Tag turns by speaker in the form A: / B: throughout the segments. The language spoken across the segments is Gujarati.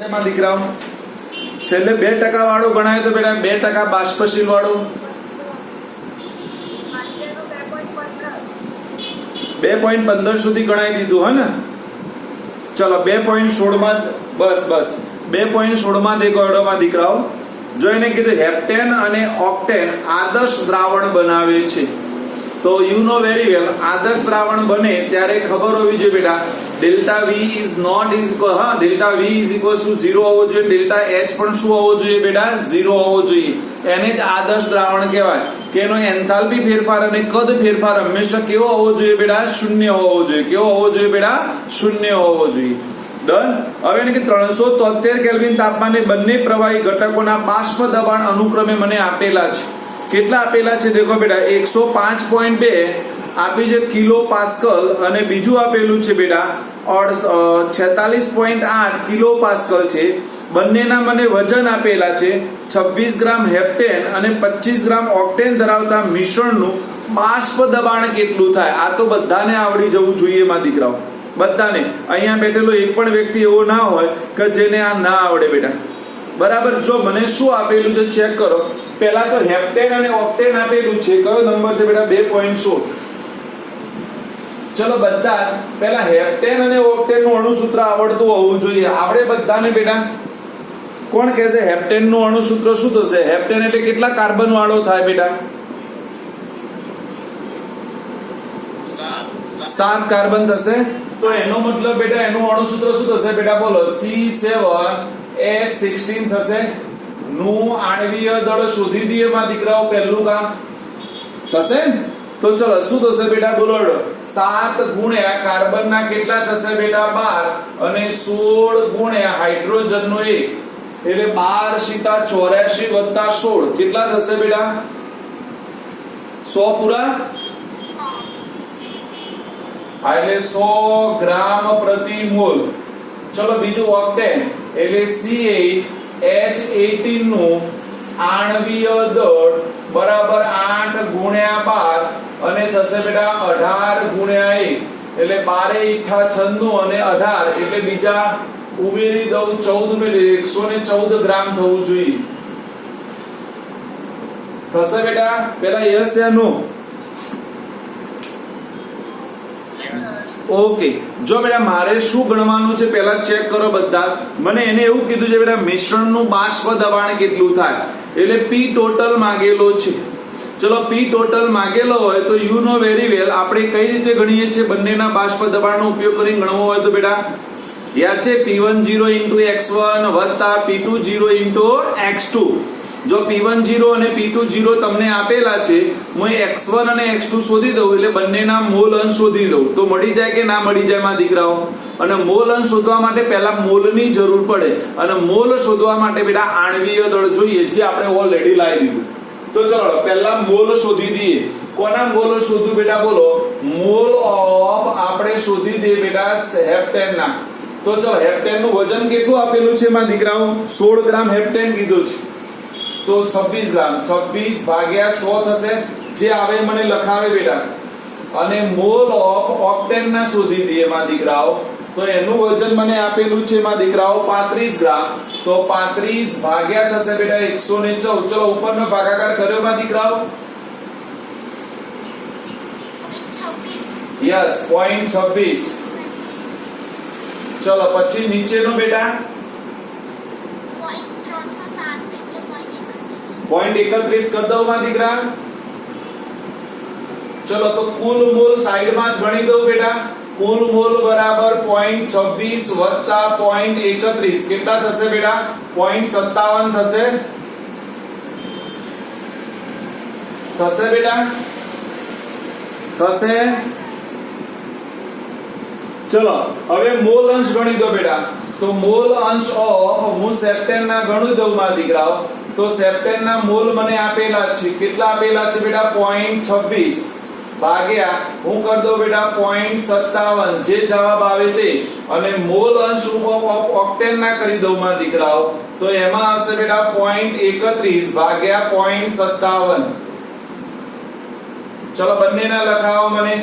A: એમાં દીકરાઓ છેલ્લે 2% વાળું ગણાય તો બેટા 2% બાષ્પશીલ વાળું 2.15 સુધી ગણાઈ દીધું હે ને. ચલો 2.16 માં બસ 2.16 માં દેખો દીકરાઓ જો એને કીધું હેપ્ટેન અને ઓક્ટેન આદર્શ દ્રાવણ બનાવે છે તો યુ નો વેરી વેલ આદર્શ દ્રાવણ બને ત્યારે ખબર હોવી જોઈએ બેટા delta V is not is delta V is equals to 0 હોવો જોઈએ, ડેલ્ટા H પણ શું હોવો જોઈએ બેટા 0 હોવો જોઈએ. એને જ આદર્શ દ્રાવણ કહેવાય કે એનો એન્થાલ્પી ફેરફાર અને કદ ફેરફાર હંમેશા કેવો હોવો જોઈએ બેટા શૂન્ય હોવો જોઈએ. કેવો હોવો જોઈએ બેટા શૂન્ય હોવો જોઈએ. ડન. હવે એને કે 373 કેલ્વિન તાપમાને બંને પ્રવાહી ઘટકોના બાષ્પ દબાણ અનુક્રમે મને આપેલા છે. કેટલા આપેલા છે દેખો બેટા 105.2 આપી છે કિલો પાસ્કલ અને બીજું આપેલું છે બેટા 46.8 કિલો પાસ્કલ છે. બંનેના મને વજન આપેલા છે 26 ગ્રામ હેપ્ટેન અને 25 ગ્રામ ઓક્ટેન ધરાવતા મિશ્રણનું બાષ્પ દબાણ કેટલું થાય. આ તો બધાને આવડી જવું જોઈએ માં દીકરાઓ, બધાને. અહીંયા બેઠેલો એક પણ વ્યક્તિ એવો ના હોય કે જેને આ ના આવડે બેટા. બરાબર. જો મને શું આપેલું છે ચેક કરો. પહેલા તો હેપ્ટેન અને ઓક્ટેન આપેલું છે. કયો નંબર છે બેટા 2.16. ચલો બધા પહેલા હેપ્ટેન અને ઓક્ટેન નું અણુસૂત્ર આવડતું હોવું જોઈએ. આવડે બધાને બેટા? કોણ કહેશે હેપ્ટેન નું અણુસૂત્ર શું થશે? હેપ્ટેન એટલે કેટલા કાર્બન વાળો થાય બેટા? 7 કાર્બન થશે. તો એનો મતલબ બેટા એનું અણુસૂત્ર શું થશે બેટા બોલો? C7H16 થશે. નું આણ્વીય દળ શોધી દઈએ માં દીકરાઓ પહેલું કામ થશે. તો ચલો શું થશે બેટા બોલો? 7 ગુણ્યા કાર્બન ના કેટલા થશે બેટા 12 અને 16 ગુણ્યા હાઇડ્રોજન નો 1 એટલે 12 સીતા 84 વત્તા 16 કેટલા થશે બેટા? 100 પૂરા એટલે 100 ગ્રામ પ્રતિ મોલ. ચલો બીજું ઓક્ટેન એટલે C8H18 નું આણ્વીય દળ બરાબર 8 ગુણ્યા 12 અને થશે બેટા 18 ગુણ્યા 1 એટલે 12 ઈઠા 96 અને 18 એટલે બીજા ઉમેરી દઉં 14 ઉમેરી 114 ગ્રામ થવું જોઈએ. થશે બેટા? પેલા યસ યા નો? ઓકે. જો બેટા મારે શું ગણવાનું છે પહેલા ચેક કરો બધા. મને એને એવું કીધું છે બેટા મિશ્રણનું બાષ્પ દબાણ કેટલું થાય એટલે P ટોટલ માંગેલો છે. ચલો P ટોટલ માંગેલો હોય તો યુ નો વેરી વેલ આપણે કઈ રીતે ગણીએ છીએ બંનેના બાષ્પ દબાણનો ઉપયોગ કરીને ગણવો હોય તો બેટા યાદ છે P10 x1 વત્તા P20 x2. જો P10 અને P20 તમને આપેલા છે હું x1 અને x2 શોધી દઉં એટલે બંનેના મોલ અંશ શોધી દઉં તો મળી જાય કે ના મળી જાય માં દીકરાઓ? અને મોલ અંશ શોધવા માટે પહેલા મોલની જરૂર પડે અને મોલ શોધવા માટે બેટા આણ્વીય દળ જોઈએ જે આપણે ઓલરેડી લાવી દીધું. તો ચલો પહેલા મોલ શોધી દઈએ. કોના મોલ શોધું બેટા બોલો? મોલ ઓફ આપણે શોધી દઈએ બેટા હેપ્ટેન ના. તો ચલો હેપ્ટેન નું વજન કેટલું આપેલું છે માં દીકરાઓ? 16 ગ્રામ હેપ્ટેન કીધું છે તો 26 ગ્રામ 26 ભાગ્યા 100 થશે જે આવે મને લખાવે બેટા. અને મોલ ઓફ ઓક્ટેન ના શોધી દઈએ માં દીકરાઓ તો એનું વજન મને આપેલું છે માં દીકરાઓ 35 ગ્રામ તો 35 ભાગ્યા થશે બેટા 114. ચલો ઉપરનો ભાગાકાર કર્યો માં દીકરાઓ? યસ 0.26. ચલો પછી નીચેનો બેટા 0.31 કરી દઉં માં દીકરા. ચલો તો કુલ મોલ સાઈડમાં જ ગણી દઉં બેટા. કુલ મોલ બરાબર 0.26 વત્તા 0.31 કેટલા થશે બેટા? 0.57 થશે. થશે બેટા? થશે. ચલો હવે મોલ અંશ ગણી દો બેટા. તો મોલ અંશ ઓફ હું સેપ્ટેન ના ગણી દઉં માં દીકરાઓ તો સેપ્ટેન ના મોલ મને આપેલા છે. કેટલા આપેલા છે બેટા? 0.26 ભાગ્યા હું કરી દઉં બેટા 0.57 જે જવાબ આવે તે અને મોલ અંશ ઓક્ટેન ના કરી દઉં માં દીકરાઓ તો એમાં આવશે બેટા 0.31 ભાગ્યા 0.57. ચલો બંનેના લખાવો મને.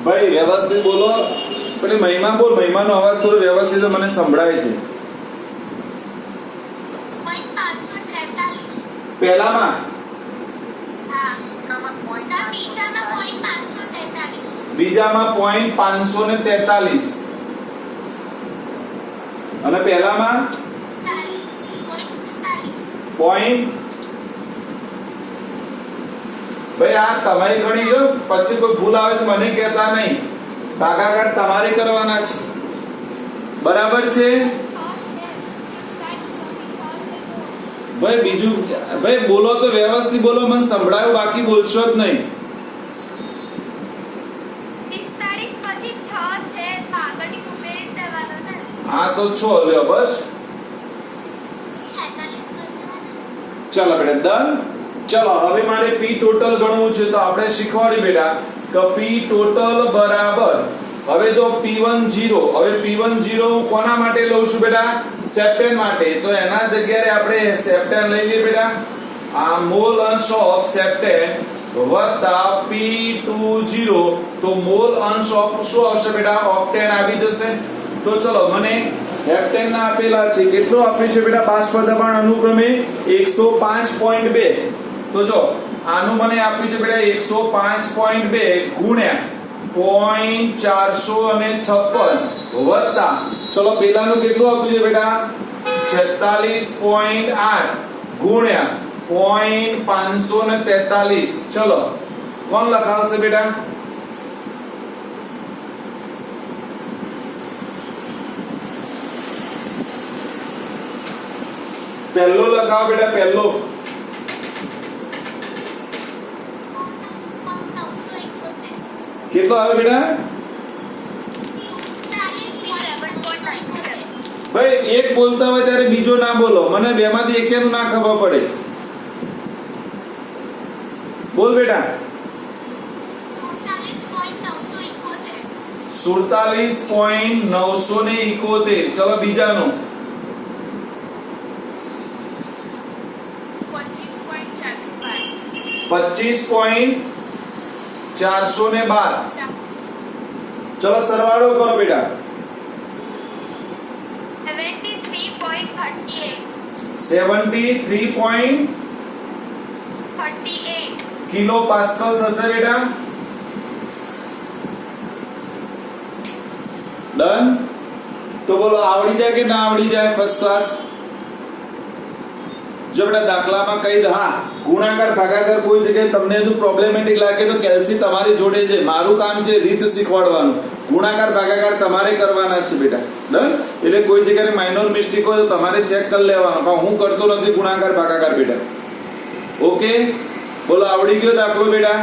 A: ભાઈ વ્યવસ્થિત બોલો, પેલી મહિમા બોલ, મહિમાનો અવાજ થોડો વ્યવસ્થિત મને સંભળાય છે. પહેલામાં બીજામાં .543 અને પહેલામાં પોઈન્ટ. ભાઈ આ તમારી ગણી જો, પછી કોઈ ભૂલ આવે તો મને કહેતા નહીં. ભાગાકાર તમારે કરવાના છે, બરાબર છે ભાઈ? બીજું ભાઈ બોલો તો વ્યવસ્થિત બોલો, મને સંભળાયું, બાકી બોલશો જ નહીં. હા તો 6 લ્યો બસ. ચલો બેટા ડન. ચલો હવે મારે પી ટોટલ ગણવું છે, તો આપણે શીખવાડી બેટા કે પી ટોટલ બરાબર, હવે જો P10, હવે P10 હું કોના માટે લઉં છું બેટા? સેપ્ટેન માટે. તો એના જગ્યાએ આપણે સેપ્ટેન લઈ લઈએ બેટા. આ મોલ અંશ ઓફ સેપ્ટેન વત્તા P20, તો મોલ અંશ ઓફ શું આવશે બેટા? ઓક્ટેન આવી જશે. તો ચલો મને હેપ્ટેન ના આપેલા છે, કેટલું આપ્યું છે બેટા? બાષ્પ દબાણ અનુક્રમે 105.2. તો જો આનું મને આપ્યું છે બેટા 105.2 ગુણ્યા 0.456 વત્તા, ચલો પેલાનું કેટલું આપ્યું છે બેટા? 46.8 ગુણ્યા 0.543. ચલો કોણ લખાવશે બેટા? પહેલો લખાવો બેટા, પહેલો. કેટલો આવે બેટા? ભાઈ એક બોલતા હોય ત્યારે બીજો ના બોલો, મને બે માંથી એકેનું ના ખબર પડે. બોલ બેટા. 47.971. ચલો બીજાનું. 25.412. ચલો સરવાળો કરો બેટા. 73.38 કિલો પાસ્કલ થશે બેટા. ડન. તો બોલો આવડી જાય કે ના આવડી જાય? First class. જો બેટા દાખલામાં કહી દો, હા ગુણાકાર ભાગાકાર કોઈ જગ્યાએ તમને જો પ્રોબ્લેમેટિક લાગે તો કેલ્સી તમારી જોડે છે, મારું કામ છે રીત શીખવાડવાનું. ગુણાકાર ભાગાકાર તમારે કરવાના છે બેટા. ડન. એટલે કોઈ જગ્યાએ માઇનોર મિસ્ટેક હોય તો તમારે ચેક કરી લેવાનું, પણ હું કરતો નથી ગુણાકાર ભાગાકાર બેટા. ઓકે બોલો આવડી ગયો દાખલો બેટા?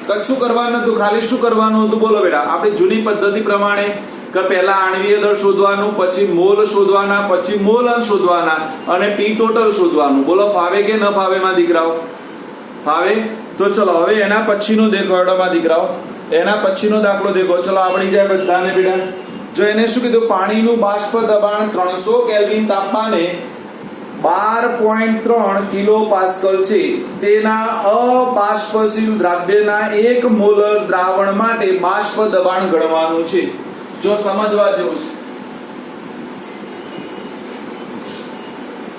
A: કશું કરવાનું હતું, ખાલી શું કરવાનું હતું બોલો બેટા? આપણે જૂની પદ્ધતિ પ્રમાણે કે પહેલા આણ્વીય દળ શોધવાનું, પછી મોલ શોધવાના, પછી મોલ અંશ શોધવાના અને પી ટોટલ શોધવાનું. બોલો ફાવે કે ન ફાવે માં દીકરાઓ? ફાવે. તો ચલો હવે એના પછીનો દેખાડો માં દીકરાઓ, એના પછીનો દાખલો દેખો. ચલો આવડી જાય બધાને બેટા. જો એને શું કીધું? પાણીનું બાષ્પ દબાણ 300 કેલ્વિન તાપમાને 12.3 કિલો પાસ્કલ છે. તેના અબાષ્પશીલ દ્રાવ્યના 1 મોલર દ્રાવણ માટે બાષ્પ દબાણ ગણવાનું છે. જો સમજવા જેવું છે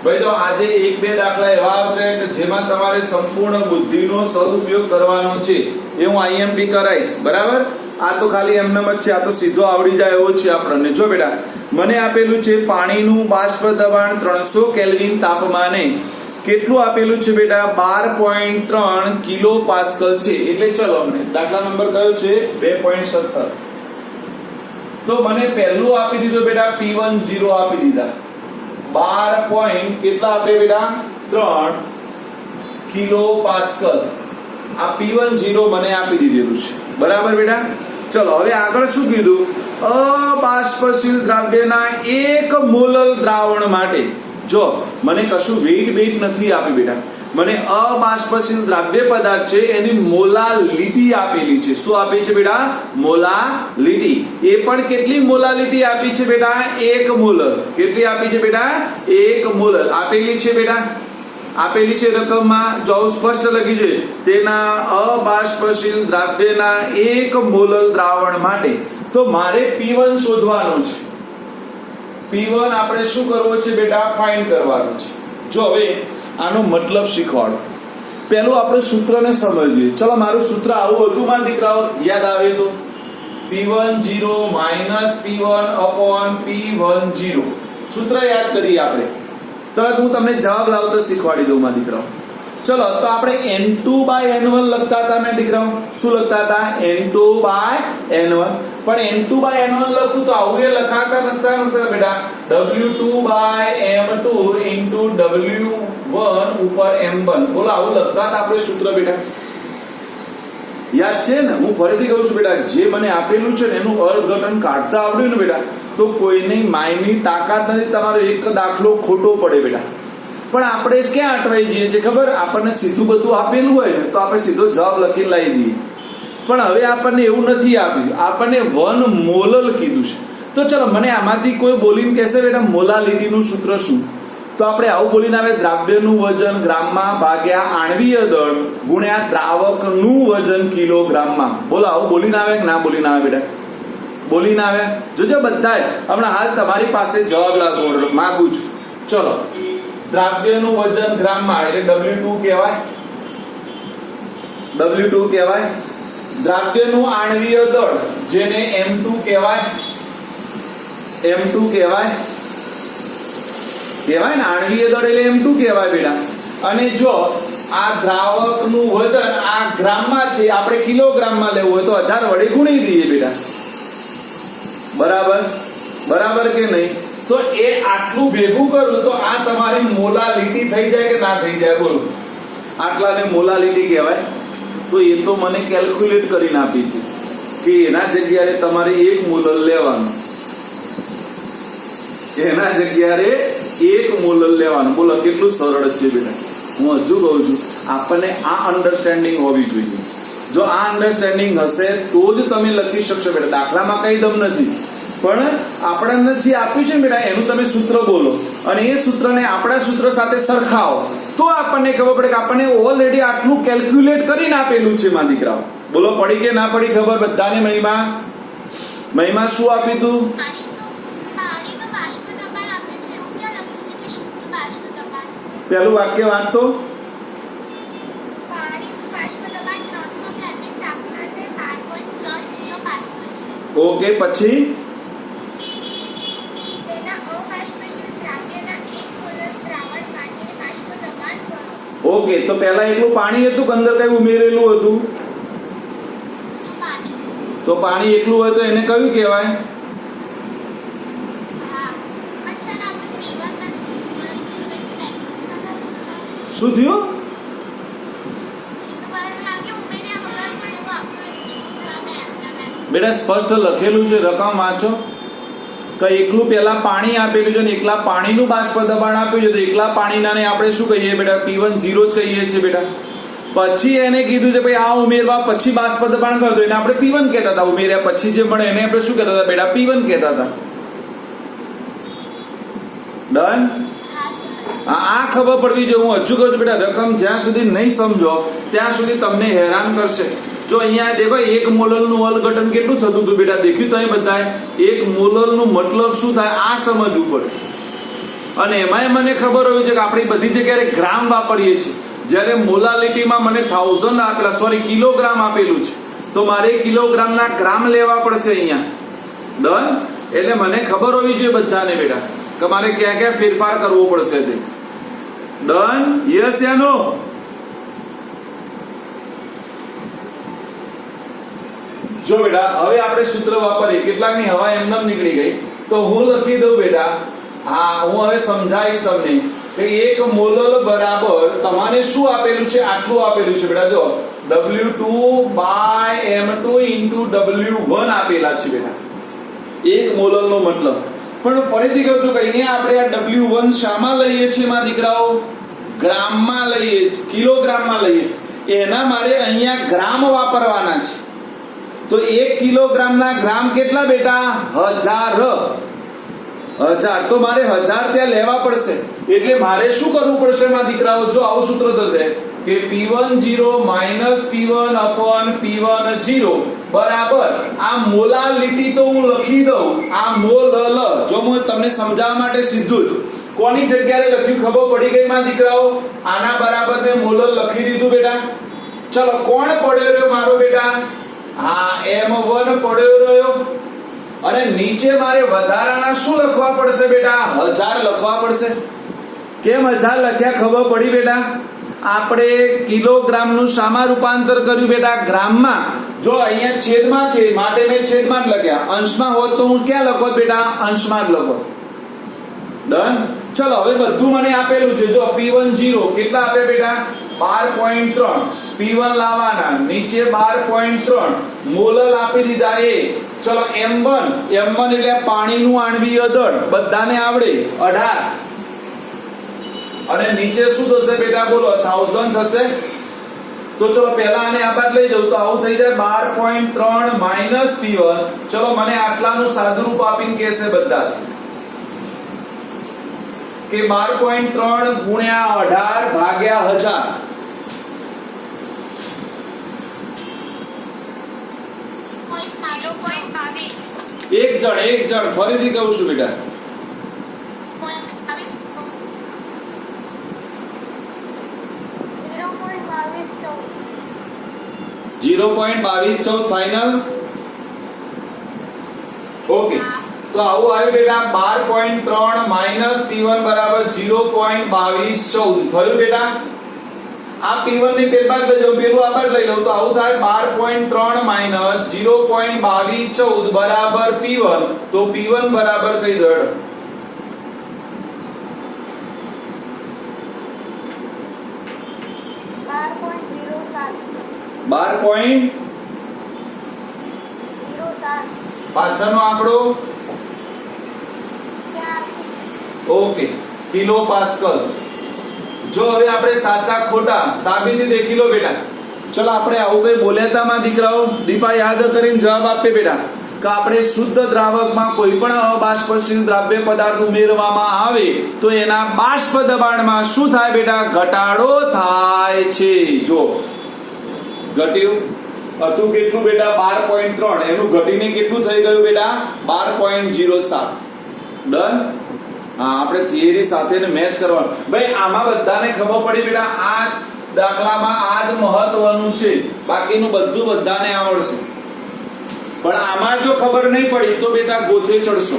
A: ભાઈ. તો આજે એક બે દાખલા એવા આવશે કે જેમાં તમારે સંપૂર્ણ બુદ્ધિનો સદુપયોગ કરવાનો છે. એ હું આઈએમપી કરાઈશ, બરાબર? આ તો ખાલી એમનેમ જ છે, આ તો સીધો આવડી જાય એવો છે આપણને. જો બેટા મને આપેલું છે પાણીનું બાષ્પ દબાણ 300 કેલ્વિન તાપમાને કેટલું આપેલું છે બેટા? 12.3 કિલો પાસ્કલ છે. એટલે ચલો મને દાખલા નંબર કયો છે? 2.17. તો મને પહેલું આપી દીધું બેટા P10 આપી દીધા 12 પોઈન્ટ કેટલા આપે બેટા? 3 કિલો પાસ્કલ. આ P10 મને આપી દીધેલું છે, બરાબર બેટા? ચલો હવે આગળ શું કીધું? અબાષ્પશીલ દ્રાવ્યના 1 મોલર દ્રાવણ માટે. જો મને કશું વેઇટ નથી આપી બેટા, મને અબાષ્પશીલ દ્રાવ્ય પદાર્થ છે એની મોલાલિટી આપેલી છે. શું આપી છે બેટા? મોલાલિટી. એ પણ કેટલી મોલાલિટી આપી છે બેટા? 1 મોલર. કેટલી આપી છે બેટા? 1 મોલર આપેલી છે બેટા. આપેલી છે રકમમાં જો સ્પષ્ટ લખી છે તેના અબાષ્પશીલ દ્રાવ્યના 1 મોલર દ્રાવણ માટે તો મારે P1 શોધવાનું છે. P1 આપણે શું કરવો છે બેટા? ફાઇન્ડ કરવાનું છે. જો હવે આનો મતલબ શીખવાડો. પહેલું આપણે સૂત્રને સમજીએ. ચલો મારું સૂત્ર આવું હતું માં દીકરાઓ, યાદ આવે તો P10 minus P1 upon P10. સૂત્ર યાદ કરીએ આપણે. તરત હું તમને જવાબ લાવતો શીખવાડી દઉં માં દીકરાઓ. ચલો તો આપણે N2/N1 લખતા હતા ને દીકરાઓ. શું લખતા હતા? N2/N1. પણ N2/N1 લખું તો આવું એ લખાતા બેટા W2/M2 into W1 ઉપર M1. બોલો આવું લખતા હતા આપણે સૂત્ર બેટા? યાદ છે ને? હું ફરીથી કહું છું બેટા, જે મને આપેલું છે ને એનું અર્થઘટન કાઢતા આવડ્યું ને બેટા તો કોઈની માયની તાકાત નથી તમારો એક દાખલો ખોટો પડે બેટા. પણ આપણે ક્યાં અટવાઈ જઈએ છીએ ખબર? આપણને સીધું બધું આપેલું હોય ને તો આપણે સીધો જવાબ લખીને લાવી દઈએ. પણ હવે આપણને એવું નથી આપ્યું, આપણને 1 મોલર કીધું છે. તો ચલો મને આમાંથી કોઈ બોલીને કહેશે બેટા મોલાલિટીનું સૂત્ર શું? તો આપણે આવું બોલીને આવે દ્રાવ્યનું વજન ગ્રામમાં ભાગ્યા આણ્વીય દળ ગુણ્યા દ્રાવકનું વજન કિલોગ્રામમાં. બોલો આવું બોલીને આવે કે ના બોલીને આવે બેટા? બોલીને આવે. જોજો બધાય હમણાં હાલ તમારી પાસે જવાબ માંગુ છું. ચલો દ્રાવ્યનું વજન ગ્રામમાં એટલે W2 કહેવાય. W2 કહેવાય. દ્રાવ્યનું આણ્વીય દળ જેને M2 કહેવાય. M2 કહેવાય ને આણ્વીય દળ એટલે M2 કહેવાય બેટા. અને જો આ દ્રાવકનું વજન આ ગ્રામમાં છે, આપણે કિલોગ્રામમાં લેવું હોય તો 1000 વડે ગુણી દઈએ બેટા. બરાબર કે નહીં? તો એ આટલું ભેગું કરું તો આ તમારી મોલાલિટી થઈ જાય કે ના થઈ જાય? બોલો આટલાને મોલાલિટી કહેવાય. તો એ તો મને કેલ્ક્યુલેટ કરીને આપી છે કે એના જગ્યાએ તમારે 1 મોલર લેવાનું. એના જગ્યાએ 1 મોલર લેવાનું. બોલો કેટલું સરળ છે બેટા? હું હજુ કહું છું આપણને આ અન્ડરસ્ટેન્ડિંગ હોવી જોઈએ. જો આ અન્ડરસ્ટેન્ડિંગ હશે તો જ તમે લખી શકશો બેટા. દાખલામાં કઈ દમ નથી, પણ આપણને જે આપ્યું છે બેટા એનું તમે સૂત્ર બોલો અને એ સૂત્રને આપણા સૂત્ર સાથે સરખાવો તો આપણને ખબર પડે કે આપણને ઓલરેડી આટલું કેલ્ક્યુલેટ કરીને આપેલું છે માં દીકરાઓ. બોલો પડી કે ના પડી ખબર બધાને? મહિમા શું આપ્યું તું? પહેલું વાક્ય વાંચતો. ઓકે, પછી ઓકે તો પહેલા એટલું પાણી હતું કે અંદર કઈ ઉમેરેલું હતું? તો પાણી એકલું હોય તો એને કયું કહેવાય? શું થયું બેટા? સ્પષ્ટ લખેલું છે, રકમ વાંચો. કે એકલું પહેલા પાણી આપેલું છે ને એકલા પાણીનું બાષ્પ દબાણ આપ્યું છે તો એકલા પાણીનાને આપણે શું કહીએ બેટા? P10 જ કહીએ છીએ બેટા. પછી એને કીધું છે ભાઈ આ ઉમેરવા પછી બાષ્પ દબાણ કરતો એને આપણે P1 કહેતા હતા. ઉમેર્યા પછી જે મળે એને આપણે શું કહેતા હતા બેટા? P1 કહેતા હતા. ડન? આ ખબર પડવી જોઈએ. હું હજુ કહું છું બેટા રકમ જ્યાં સુધી નહીં સમજો ત્યાં સુધી તમને હેરાન કરશે. જો અહીંયા દેખો 1 મોલરનું અર્થઘટન કેટલું થતું હતું બેટા? દેખ્યું તમે બધાએ? 1 મોલરનું મતલબ શું થાય આ સમજવું પડે. અને એમાંય મને ખબર હોય છે કે આપણે બધી જગ્યાએ ગ્રામ વાપરીએ છીએ, જ્યારે મોલાલિટીમાં મને 1000 આપેલા, સોરી કિલોગ્રામ આપેલું છે તો મારે કિલોગ્રામના ગ્રામ લેવા પડશે અહીંયા. ડન? એટલે મને ખબર હોવી જોઈએ બધાને બેટા કે મારે ક્યાં ક્યાં ફેરફાર કરવો પડશે તે. ડન? યસ યા નો? જો બેટા હવે આપણે સૂત્ર વાપરીએ. કેટલાકની હવા એમનેમ નીકળી ગઈ તો હું લખી દઉં બેટા. હા હું હવે સમજાવીશ તમને કે 1 મોલર બરાબર તમારે શું આપેલું છે? આટલું આપેલું છે બેટા. જો W2/M2 into W1 આપેલા છે બેટા. 1 મોલર નો મતલબ. પણ ફરીથી કહું છું કે અહીંયા આપણે આ W1 શામાં લઈએ છીએ માં દીકરાઓ? ગ્રામમાં લઈએ છીએ, કિલોગ્રામમાં લઈએ છીએ. એના મારે અહીંયા ગ્રામ વાપરવાના છે. તો 1 કિલોગ્રામના ગ્રામ કેટલા બેટા? 1000. 1000 તો મારે 1000 ત્યાં લેવા પડશે એટલે મારે શું કરવું પડશે એમાં દીકરાઓ? જો આવું સૂત્ર થશે કે P10 P1 upon P10 બરાબર આ મોલાલિટી તો હું લખી દઉં આ મોલ જો હું તમને સમજાવવા માટે સીધું જ કોની જગ્યાએ લખ્યું ખબર પડી ગઈ માં દીકરાઓ? આના બરાબર મેં મોલ લખી દીધું બેટા. ચલો કોણ પડ્યો રહ્યો મારો બેટા? હા M1 પડ્યો રહ્યો અને નીચે મારે વધારાના શું લખવા પડશે બેટા? 1000 લખવા પડશે. કેમ 1000 લખ્યા ખબર પડી બેટા? આપણે કિલોગ્રામ નું શામાં રૂપાંતર કર્યું બેટા? ગ્રામમાં. જો અહીંયા છેદમાં છે માટે મેં છેદમાં જ લખ્યા. અંશમાં હોત તો હું ક્યાં લખોત બેટા? અંશમાં જ લખો. ડન. ચલો હવે બધું મને આપેલું છે. જો P10 કેટલા આપે બેટા? 12.3. P1 લાવવાના નીચે 12.3 મોલલ આપી દીધા એ. ચલો M1 એટલે પાણીનું આણ્વીય દળ બધાને આવડે 18 અને નીચે શું થશે બેટા? બોલો 1000 થશે. તો ચલો પહેલા આને આ બાદ લઈ જાઉં તો આવું થઈ જાય 12.3 માઈનસ P1. ચલો મને આટલાનું સાદુરૂપ આપીને કહેશે બધા કે 12.3 ગુણ્યા 18 ભાગ્યા 1000. એક જણ ફરીથી કહું છું બેટા 0.2214 ફાઇનલ. ઓકે તો આવું આવ્યું બેટા 12.3 માઈનસ P1 બરાબર 0.2214 થયું બેટા. આ P1 ની પેર બાદ લઈ જાઉં પેલું આ બાદ લઈ લઉં તો આવું થાય 12.3 માઈનસ 0.2214 બરાબર P1. તો P1 બરાબર કઈ દળ? 12.07 પાછળનો આંકડો ઓકે કિલો પાસ્કલ. જો હવે આપણે સાચા ખોટા સાબિતી દેખી લો બેટા. ચલો આપણે આવું કઈ બોલ્યા હતા માં દીકરાઓ? દીપા યાદ કરીને જવાબ આપે બેટા કે આપણે શુદ્ધ દ્રાવકમાં કોઈ પણ અબાષ્પશીલ દ્રાવ્ય પદાર્થ ઉમેરવામાં આવે તો એના બાષ્પ દબાણમાં શું થાય બેટા? ઘટાડો થાય છે. જો ઘટ્યું હતું કેટલું બેટા? 12.3 એનું ઘટીને કેટલું થઈ ગયું બેટા? 12.07. ડન. હા આપણે થિયરી સાથે મેચ કરવાનું. ભાઈ આમાં બધાને ખબર પડી બેટા આ દાખલામાં આ જ મહત્વનું છે. બાકીનું બધું બધાને આવડશે પણ આમાં જો ખબર નહીં પડી તો બેટા ગોથે ચડશો.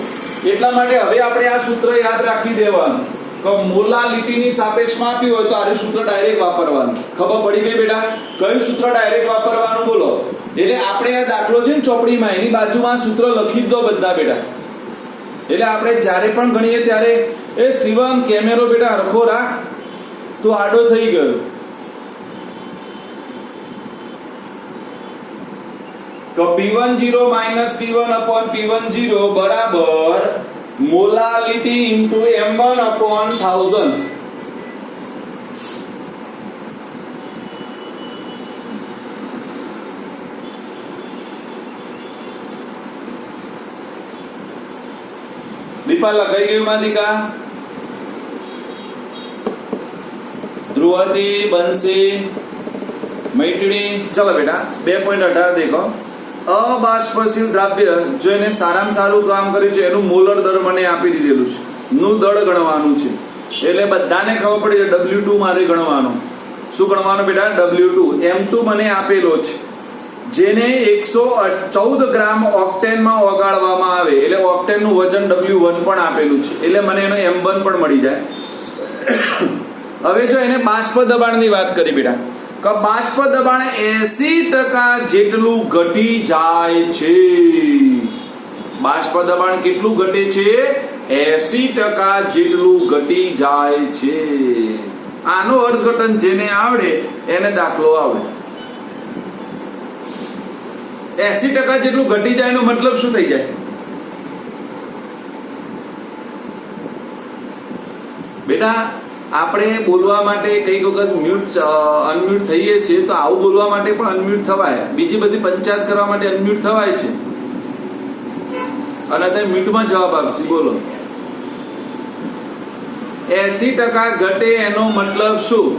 A: એટલા માટે હવે આપણે આ સૂત્ર યાદ રાખી દેવાનું કે મોલાલિટીની સાપેક્ષમાં આપ્યું હોય તો આ સૂત્ર ડાયરેક્ટ વાપરવાનું. ખબર પડી ગઈ બેટા? કયું સૂત્ર ડાયરેક્ટ વાપરવાનું બોલો? એટલે આપણે આ દાખલો છે ને ચોપડીમાં એની બાજુમાં સૂત્ર લખી દો બધા બેટા. એટલે આપણે જ્યારે પણ ગણીએ ત્યારે એ સ્ટીવન કેમેરો બેટા હરખો રાખ તો આડો થઈ ગયો. તો P10 minus P1 upon P10 બરાબર molality into M1 upon 1000. Deepa લખાઈ ગયું માદિકા? ધ્રુવતી બંસી મૈત્રી. ચલો બેટા 2.18 દેખો. અબાષ્પશીલ દ્રાવ્ય જો એને સારામાં સારું કામ કર્યું છે એનું મોલર દળ મને આપી દીધેલું છે. નું દળ ગણવાનું છે એટલે બધાને ખબર પડી છે W2 મારે ગણવાનો. શું ગણવાનું બેટા? W2. M2 મને આપેલો છે જેને 114 ગ્રામ ઓક્ટેનમાં ઓગાળવામાં આવે એટલે ઓક્ટેનનું વજન W1 પણ આપેલું છે એટલે મને એનો M1 પણ મળી જાય. હવે જો એને બાષ્પ દબાણની વાત કરી બેટા કે બાષ્પ દબાણ 80% જેટલું ઘટી જાય છે. બાષ્પ દબાણ કેટલું ઘટે છે? 80% જેટલું ઘટી જાય છે. આનો અર્થઘટન જેને આવડે એને દાખલો આવડે. 80% જેટલું ઘટી જાય એનો મતલબ શું થઈ જાય બેટા? આપણે બોલવા માટે કઈક વખત મ્યુટ અનમ્યુટ થઈએ છીએ તો આવું બોલવા માટે પણ અનમ્યુટ થવાય. બીજી બધી પંચાયત કરવા માટે અનમ્યુટ થવાય છે અને તે મ્યુટમાં જવાબ આપશે. બોલો 80% ઘટે એનો મતલબ શું?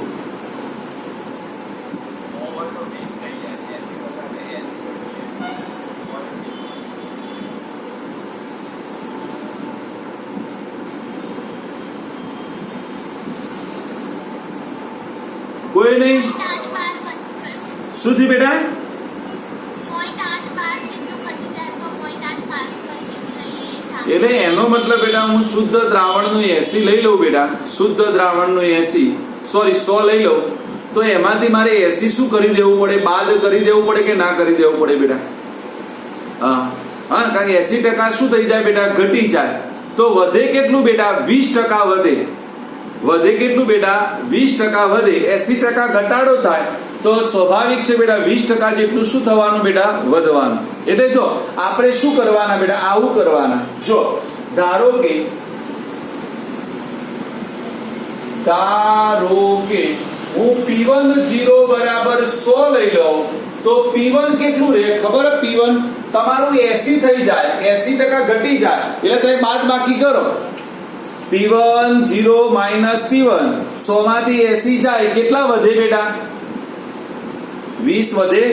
A: કોઈ નહીં? શું થયું બેટા? એટલે એનો મતલબ બેટા હું શુદ્ધ દ્રાવણનું 80 લઈ લઉં બેટા, શુદ્ધ દ્રાવણનું 100 લઈ લઉં તો એમાંથી મારે 80 શું કરી દેવું પડે? બાદ કરી દેવું પડે કે ના કરી દેવું પડે બેટા? હા, કારણ કે 80% શું થઈ જાય બેટા? ઘટી જાય. તો વધે કેટલું બેટા? 20% વધે. વધે કેટલું બેટા? 20% વધે. 80% ઘટાડો થાય તો સ્વાભાવિક છે બેટા 20% જેટલું શું થવાનું બેટા? વધવાનું. એટલે જો આપણે શું કરવાના બેટા? આવું કરવાના. જો ધારો કે હું P10 બરાબર 100 લઈ લઉં તો P1 કેટલું રહે ખબર? P1 તમારું 80 થઈ જાય, 80% ઘટી જાય એટલે તમે બાદ બાકી કરો. P10 માઇનસ P1 100 માંથી 80 જાય, કેટલા વધે બેટા? 20 વધે.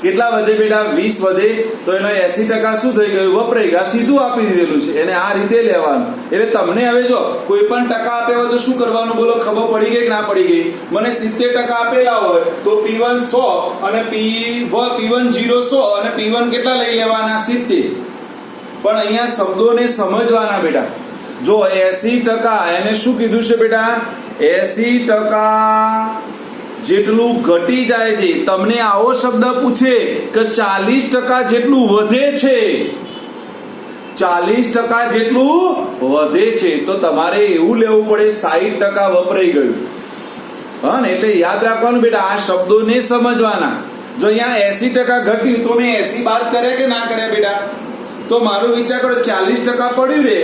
A: કેટલા વધે બેટા? 20 વધે. તો એનો 80% શું થઈ ગયું? વપરાઈ ગયા. સીધું આપી દીધેલું છે, એને આ રીતે લેવાનું. એટલે તમને હવે જો કોઈ પણ ટકા આપ્યા હોય તો શું કરવાનું બોલો? ખબર પડી ગઈ કે ના પડી ગઈ? મને 70% આપેલા હોય તો P1 100 અને P10 100 અને P1 કેટલા લઈ લેવાના? 70. પણ અહીંયા શબ્દોને સમજવાના બેટા. જો 80% એને શું કીધું છે બેટા? 80% જેટલું ઘટી જાય છે. તમને આવો શબ્દ પૂછે કે 40% જેટલું વધે છે, 40% જેટલું વધે છે તો તમારે એવું લેવું પડે 60% વપરાઈ ગયું. હા ને, એટલે યાદ રાખવાનું બેટા, આ શબ્દોને સમજવાના. જો અહીંયા 80% ઘટ્યું તો મેં 80 બાદ કર્યા કે ના કર્યા બેટા? તો મારો વિચાર કરો 40% પડ્યું રે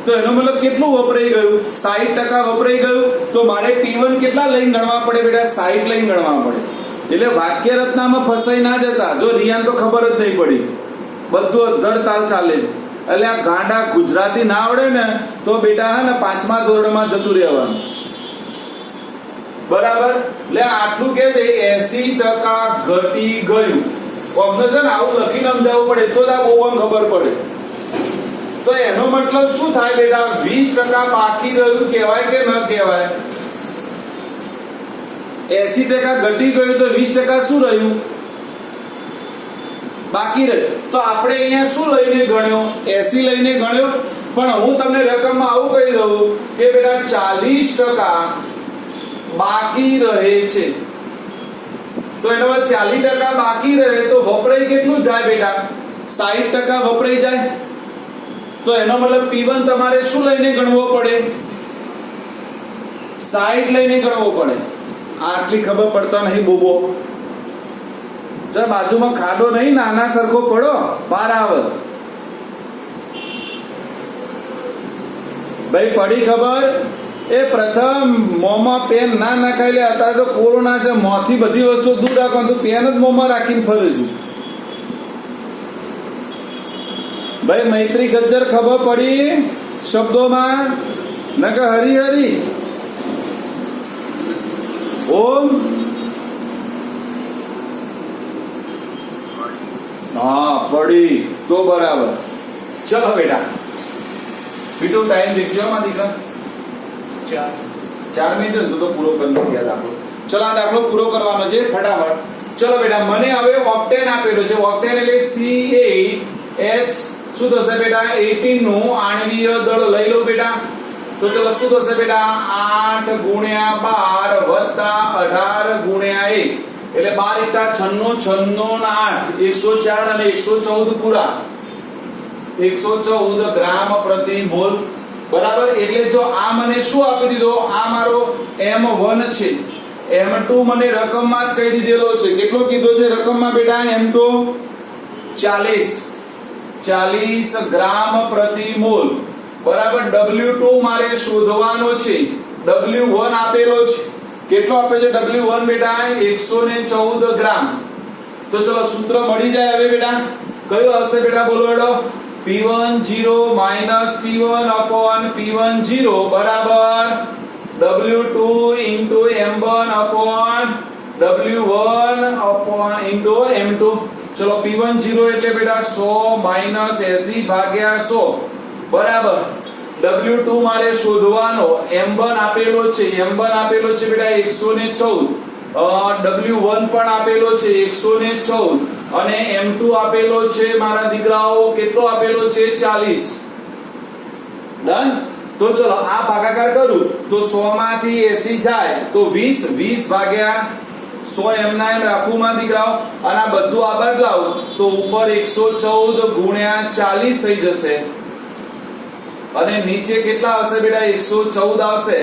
A: તો એનો મતલબ કેટલું વપરાઈ ગયું? 60% વપરાઈ ગયું. તો મારે P1 કેટલા લઈને ગણવા પડે બેટા? 60 લઈને ગણવા પડે. એટલે વાક્ય રચનામાં ફસાઈ ના જતા. જો રિયાન તો ખબર જ નહીં પડી, બધું અધડ તાલ ચાલે છે. એટલે આ ગાંડા ગુજરાતી ના આવડે ને તો બેટા હે ને 5મા ધોરણમાં જતું રહેવાનું. બરાબર? એટલે આટલું કે છે 80% ઘટી ગયું. અમને છે ને આવું લખીને સમજાવવું પડે તો જ આ બહુ ખબર પડે. તો એનો મતલબ શું થાય બેટા? 20% બાકી રહ્યું કહેવાય કે ન કહેવાય? 80% ઘટી ગયું તો 20% શું રહ્યું? બાકી રહ્યું. તો આપણે અહીંયા શું લઈને ગણ્યો? 80 લઈને ગણ્યો. પણ હું તમને રકમમાં આવું કહી દઉં કે બેટા 40% બાકી રહે છે. તો એનો મતલબ 40% બાકી રહે તો વપરાય કેટલું જાય બેટા? 60% વપરાઈ જાય. તો એનો મતલબ P1 તમારે શું લઈને ગણવો પડે? 60 લઈને ગણવો પડે. આટલી ખબર પડતા નહીં બોબો. ચાલ બાજુમાં ખાડો નહીં, નાના સરખો પડો, પાર આવે. ભાઈ પડી ખબર? એ પ્રથમ મોંમાં પેન ના નાખાય. લે અત્યારે તો કોરોના છે, મોંથી બધી વસ્તુ દૂર રાખો તો પેન જ મોંમાં રાખીને ફરે છે. ભાઈ મૈત્રી ગજ્જર ખબર પડી શબ્દોમાં? નકર હરી હરી ઓમ. હા પડી તો બરાબર. ચલો બેટા, બીટો ટાઈમ દેખજો માં દીકરા. 4 મિનિટ તો પૂરો કરવાનો યાદ આપો. ચલો આ દાખલો પૂરો કરવાનો છે ફટાફટ. ચલો બેટા, મને હવે ઓક્ટેન આપેલો છે. ઓક્ટેન એટલે C8H શું થશે બેટા? 18 નું આણ્વીય દળ લઈ લો બેટા. તો ચલો શું થશે બેટા? 8 × 12 + 18 × 1 એટલે 12 × 96 96 8 104 અને 114 પૂરા 114 ગ્રામ પ્રતિ મોલ. બરાબર? એટલે જો આ મને શું આપી દીધો? આ મારો M1 છે. M2 મને રકમમાં જ કહી દીધેલો છે. કેટલો કીધો છે રકમમાં બેટા? M2 40 ગ્રામ પ્રતિ મોલ. બરાબર? W2 મારે શોધવાનો છે. W1 આપેલો છે. કેટલો આપે છે W1 બેટા? 114 ગ્રામ. તો ચલો સૂત્ર મળી જાય હવે બેટા. કયું આવશે બેટા? બોલો એડો. P P10 minus P1 upon P10 બરાબર W2 into M1 upon W1 upon into M2. ચલો P10 એટલે બેટા 100 minus 80 ભાગ્યા 100 બરાબર W2 મારે શોધવાનો M1 આપેલો છે બેટા 114 W1 પણ આપેલો છે 114 અને M2 આપેલો છે મારા દીકરાઓ કેટલો આપેલો છે 40 ડન તો ચલો આ ભાગાકાર કરું તો 100 માંથી 80 જાય તો 20 ભાગ્યા 100 એમના એમ રાખું માં દીકરાઓ અને આ બધું આ બદલાવું તો ઉપર 114 ગુણ્યા 40 થઈ જશે અને નીચે કેટલા આવશે બેટા 114 આવશે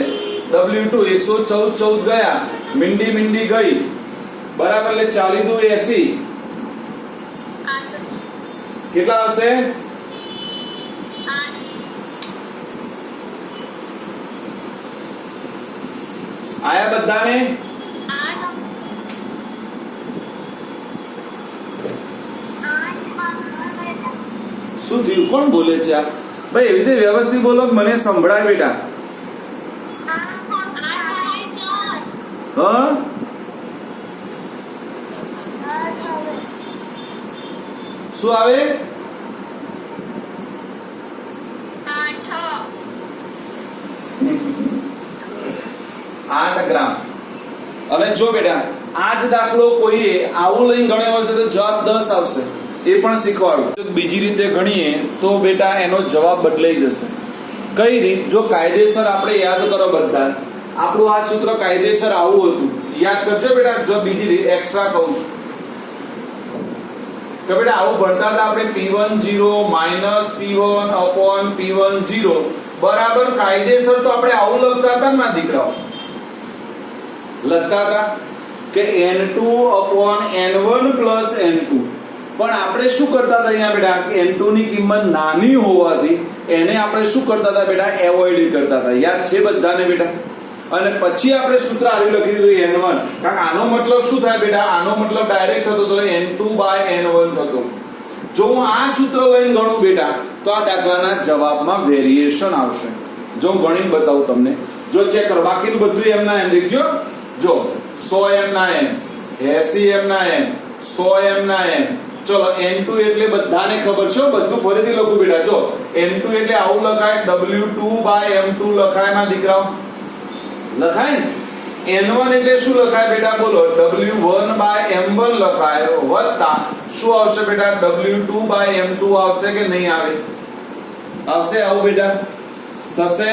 A: W2 114 ગયા મિંડી ગઈ બરાબર એટલે 40 દુ 80 કેટલા આવશે આયા બધાને શું થયું કોણ બોલે છે આ ભાઈ એવી રીતે વ્યવસ્થિત બોલો મને સંભળાય બેટા હા શું આવે 8 ગ્રામ હવે જો બેટા આ જ દાખલો કોઈએ આવું લઈને ગણ્યો હશે તો જવાબ 10 આવશે એ પણ શીખવાડું બીજી રીતે ગણીએ તો બેટા એનો જવાબ બદલાઈ જશે કઈ રીત જો કાયદેસર આપણે યાદ કરો બધા આપણું આ સૂત્ર કાયદેસર આવું હતું યાદ કરજો બેટા જો બીજી રીત એક્સ્ટ્રા કહું છું કે બેટા આવું ભણતા હતા આપણે P10 minus P1 upon P10 બરાબર કાયદેસર તો આપણે આવું લખતા હતા ને દીકરાઓ લખતા હતા કે N2 upon N1 plus N2 પણ આપણે શું કરતા હતા અહીંયા બેટા N2 ની કિંમત નાની હોવાથી એને આપણે શું કરતા હતા બેટા એવોઇડ કરતા હતા યાદ છે બધાને બેટા અને પછી આપણે સૂત્ર આવી લખી દીધું N1 કારણ આનો મતલબ શું થાય બેટા આનો મતલબ ડાયરેક્ટ થતો તો N2 by N1 થતો જો હું આ સૂત્ર લઈને ગણું બેટા તો આ દાખલાના જવાબમાં વેરીએશન આવશે જો હું ગણીને બતાવું તમને જો ચેક કરો બાકીનું બધું એમના એમ દેખજો જો 100 એમના એમ 80 એમના એમ 100 એમના એમ ચલો N2 એટલે બધાને ખબર છે બધું ફરીથી લખું બેટા જો N2 એટલે આવું લખાય W2 by M2 લખાય માં દીકરાઓ લખાય ને N1 એટલે શું લખાય બેટા બોલો W1 by M1 લખાય વત્તા શું આવશે બેટા W2 by M2 આવશે કે નહીં આવે આવશે આવું બેટા થશે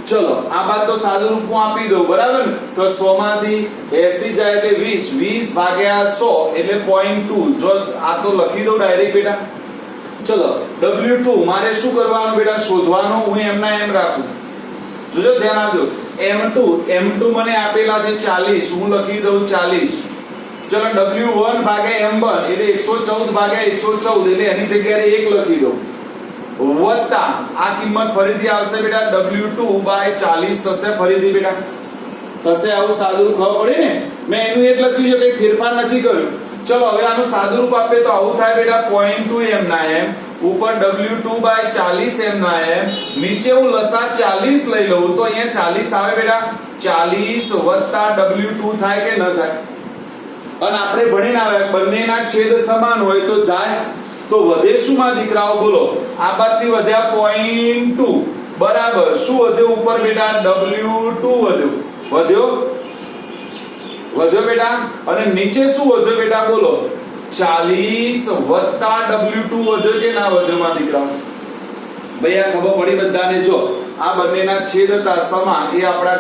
A: ચલો આ બાદ તો સાદું રૂપ હું આપી દઉં બરાબર ને તો 100 માંથી 80 જાય એટલે 20 ભાગ્યા 100 એટલે 0.2 જો આ તો લખી દઉં ડાયરેક્ટ બેટા ચલો W2 મારે શું કરવાનું બેટા શોધવાનું હું એમના એમ રાખું જોજો ધ્યાન આપજો M2 મને આપેલા છે 40 હું લખી દઉં 40 ચલો W1 ભાગ્યા M1 એટલે 114 ભાગ્યા 114 એટલે એની જગ્યાએ 1 લખી દઉં વત્તા આ કિંમત ફરીથી આવશે બેટા W2 by 40 થશે ફરીથી બેટા થશે આવું સાદું ખબર પડી ને મેં એનું એક લખ્યું છે કઈ ફેરફાર નથી કર્યું ચલો હવે આનું સાદું રૂપ આપે તો આવું થાય બેટા 0.2 m ના m ઉપર W2 by 40 m ના m નીચે હું લસા 40 લઈ લઉં તો અહીંયા 40 આવે બેટા 40 વત્તા W2 થાય કે ન થાય અને આપણે ભણીને આવે બંનેના છેદ સમાન હોય તો જાય તો વધે શું માં દીકરાઓ બોલો આ બાદથી વધ્યા 0.2 બરાબર શું વધ્યો ઉપર બેટા W2 વધ્યો બેટા અને નીચે શું વધ્યો બેટા બોલો 40 વત્તા W2 વધ્યો કે ના વધ્યો માં દીકરાઓ ભાઈ આ ખબર પડી બધાને જો આ બંનેના છેદ હતા સમાન એ આપડા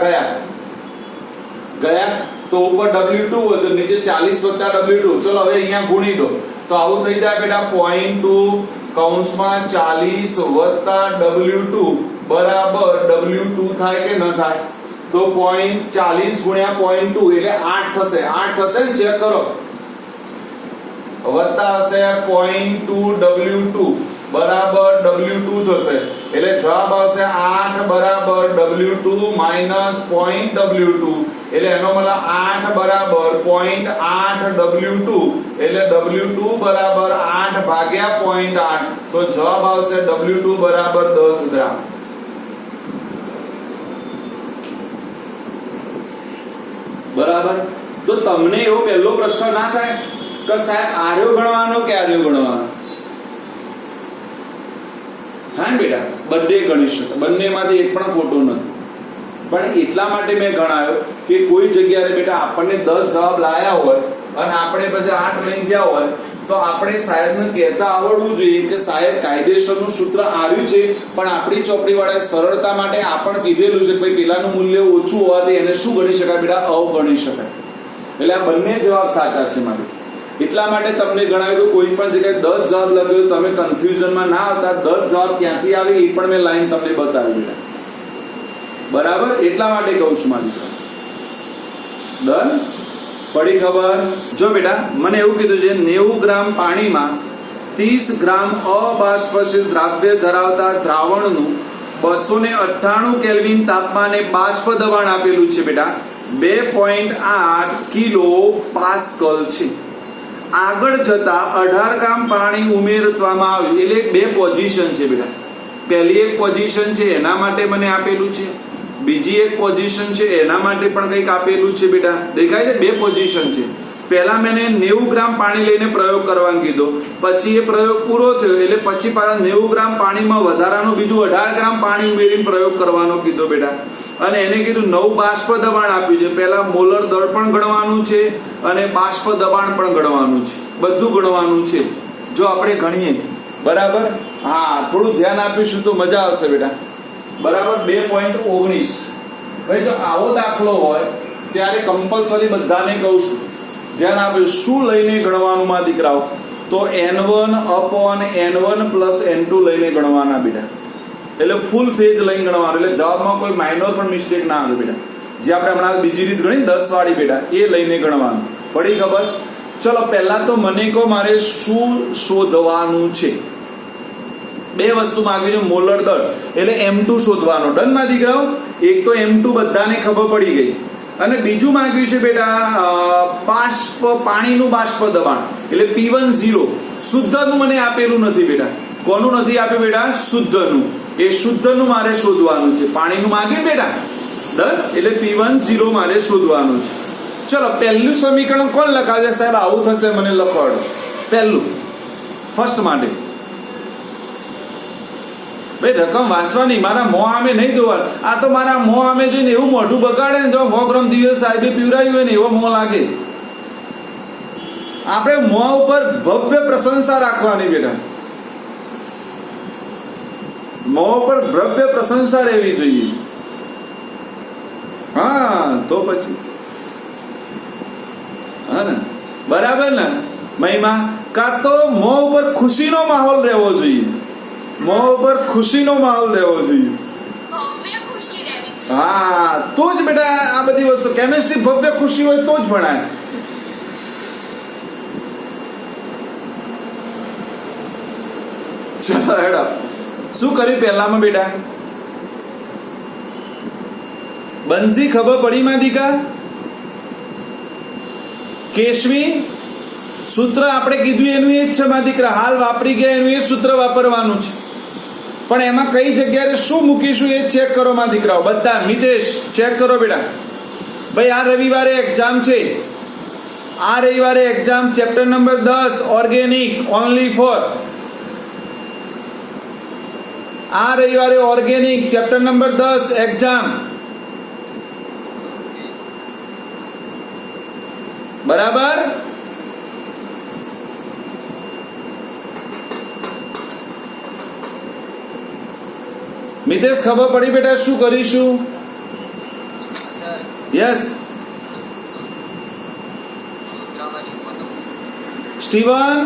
A: ગયા તો ઉપર W2 વધ્યો નીચે 40 વત્તા W2 ચલો હવે અહીંયા ગુણી દો તો આવું થઈ જાય બેટા 0.2 કૌંસમાં 40 વત્તા W2 બરાબર W2 થાય કે ન થાય તો 40 ગુણ્યા 0.2 એટલે 8 થશે 8 થશે ને ચેક કરો વત્તા હશે 0.2 W2 બરાબર W2 થશે એટલે જવાબ આવશે 8 બરાબર W2 માઈનસ 0.W2 એટલે એનો મતલબ 8 બરાબર 0.8 W2 એટલે W2 બરાબર 8 ભાગ્યા 0.8 તો જવાબ આવશે W2 બરાબર 10 ગ્રામ. બરાબર. તો તમને એવો પહેલો પ્રશ્ન ના થાય કે સાહેબ આર્યો ગણવાનો કે આર્યો ગણવાનો? હા ને બેટા, બંને ગણી શકે, બંનેમાંથી એક પણ ખોટો નથી. પણ એટલા માટે મેં ગણાયો કે કોઈ જગ્યાએ બેટા આપણને 10 જવાબ લાયા હોય અને આપણે પછી 8 લઈને ગયા હોય તો આપણે સાહેબને કહેતા આવડવું જોઈએ કે સાહેબ કાયદેસરનું સૂત્ર આવ્યું છે, પણ આપણી ચોપડીવાળાએ સરળતા માટે આ પણ કીધેલું છે કે ભાઈ પેલાનું મૂલ્ય ઓછું હોવાથી એને શું ગણી શકાય બેટા? અવગણી શકાય. એટલે આ બંને જવાબ સાચા છે મારે. એટલા માટે તમને ગણાવ્યું કે કોઈ પણ જગ્યાએ 10 જવાબ લખ્યો તમે કન્ફ્યુઝનમાં ના આવતા. 10 જવાબ ક્યાંથી આવે એ પણ મેં લાઈન તમને બતાવી બેટા. બરાબર, એટલા માટે કહું છું મારી ડન પડી ખબર? જો બેટા મને એવું કીધું છે 90 ગ્રામ પાણીમાં 30 ગ્રામ અબાષ્પશીલ દ્રાવ્ય ધરાવતા દ્રાવણનું 298 કેલ્વિન તાપમાને બાષ્પ દબાણ આપેલું છે બેટા 2.8 કિલો પાસ્કલ છે. આગળ જતા 18 ગ્રામ પાણી ઉમેરવામાં આવ્યું. એટલે બે પોઝિશન છે બેટા. પહેલી એક પોઝિશન છે એના માટે મને આપેલું છે, બીજી એક પોઝિશન છે એના માટે પણ કંઈક આપેલું છે બેટા. દેખાય છે? બે પોઝિશન છે. પહેલા મેં 90 ગ્રામ પાણી લઈને પ્રયોગ કરવાનું કીધો, પછી એ પ્રયોગ પૂરો થયો એટલે પછી પાછા 90 ગ્રામ પાણીમાં વધારાનું બીજું 18 ગ્રામ પાણી ઉમેરીને પ્રયોગ કરવાનો કીધો બેટા. અને એને કીધું 9 બાષ્પ દબાણ આપ્યું છે. પહેલા મોલર દળ પણ ગણવાનું છે અને બાષ્પ દબાણ પણ ગણવાનું છે, બધું ગણવાનું છે. જો આપણે ગણીએ બરાબર, હા થોડું ધ્યાન આપીશું તો મજા આવશે બેટા. બરાબર 2.19. ભાઈ જો આવો દાખલો હોય ત્યારે કમ્પલસરી બધાને કહું છું ધ્યાન આપજો. શું લઈને ગણવાનું માં દીકરાઓ? તો N1 upon N1 plus N2 લઈને ગણવાના બેટા. એટલે ફૂલ ફેજ લઈને ગણવાનું, એટલે જવાબમાં કોઈ માઇનોર પણ મિસ્ટેક ના આવે બેટા. જે આપણે હમણાં બીજી રીત ગણી 10 વાળી બેટા, એ લઈને ગણવાનું. પડી ખબર? ચલો પહેલા તો મને કહો મારે શું શોધવાનું છે? બે વસ્તુ માંગી છે, મોલર દળ એટલે M2 શોધવાનો. ડન માં દીકરાઓ? એક તો M2 બધાને ખબર પડી ગઈ, અને બીજું માંગ્યું છે બેટા બાષ્પ, પાણીનું બાષ્પ દબાણ એટલે P10. શુદ્ધનું મને આપેલું નથી બેટા. કોનું નથી આપ્યું બેટા? શુદ્ધનું. એ શુદ્ધનું મારે શોધવાનું છે. પાણીનું માંગે બેટા. ડન, એટલે P10 મારે શોધવાનું છે. ચલો પહેલું સમીકરણ કોણ લખાવે? સાહેબ આવું થશે, મને લખવાડો. પહેલું ફર્સ્ટ માટે ભાઈ રકમ વાંચવાની, મારા મોં આમે નહીં જોવાનું. આ તો મારા મોં આમે જોઈને એવું મોઢું બગાડે ને, જો 100 ગ્રામ દિવેલ સાહેબે પીવડાવ્યું હોય ને એવો મોં લાગે. આપણે મોં ઉપર ભવ્ય પ્રશંસા રાખવાની બેટા. મોં ઉપર ભવ્ય પ્રશંસા રહેવી જોઈએ. હા તો પછી હા ને, બરાબર ને મહિમા? કાં તો મોં ઉપર ખુશીનો માહોલ રહેવો જોઈએ. મોં ઉપર ખુશીનો માહોલ રહેવો જોઈએ. હા તો જ બેટા આ બધી વસ્તુ. કેમિસ્ટ્રી ભવ્ય ખુશી હોય તો જ ભણાય. ચલો હેડો શું કર્યું પહેલામાં બેટા? બંસી ખબર પડી માં દીકા? કેશવી સૂત્ર આપણે કીધું એનું એ જ છે માં દીકરા. હાલ વાપરી ગયા એનું એ સૂત્ર વાપરવાનું છે, પણ એમાં કઈ જગ્યાએ શું મૂકીશું એ ચેક કરો માં દીકરાઓ. બધા મિતેશ ચેક કરો બેટા. ભાઈ આ રવિવારે એક્ઝામ છે, આ રવિવારે exam chapter number 10 organic only for. આ રવિવારે ઓર્ગેનિક ચેપ્ટર નંબર 10 એક્ઝામ. બરાબર? મિતેશ ખબર પડી બેટા શું કરીશું? યસ સ્ટીવન,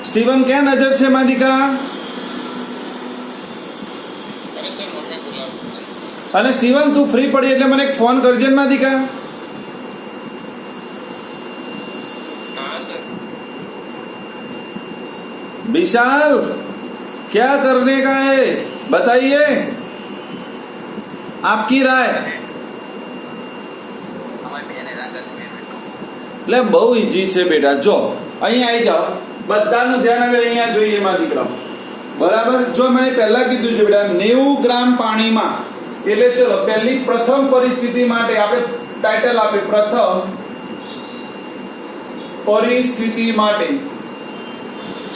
A: સ્ટીવન ક્યાં નજર છે માદિકા? અને સ્ટીવન તું ફ્રી પડી એટલે મને એક ફોન કરજે ને માદિકા. विशाल क्या करने का है बताइए, आपकी राय. એટલે બહુ ઈઝી છે બેટા. જો અહીંયા આવી જાઓ, બધાનું ધ્યાન હવે અહીંયા જોઈએ એમાં દીકરાઓ. બરાબર. જો મેં પહેલા કીધું છે બેટા 90 ગ્રામ પાણીમાં, એટલે ચલો પહેલી પ્રથમ પરિસ્થિતિ માટે આપણે ટાઇટલ આપીએ, પ્રથમ પરિસ્થિતિ માટે.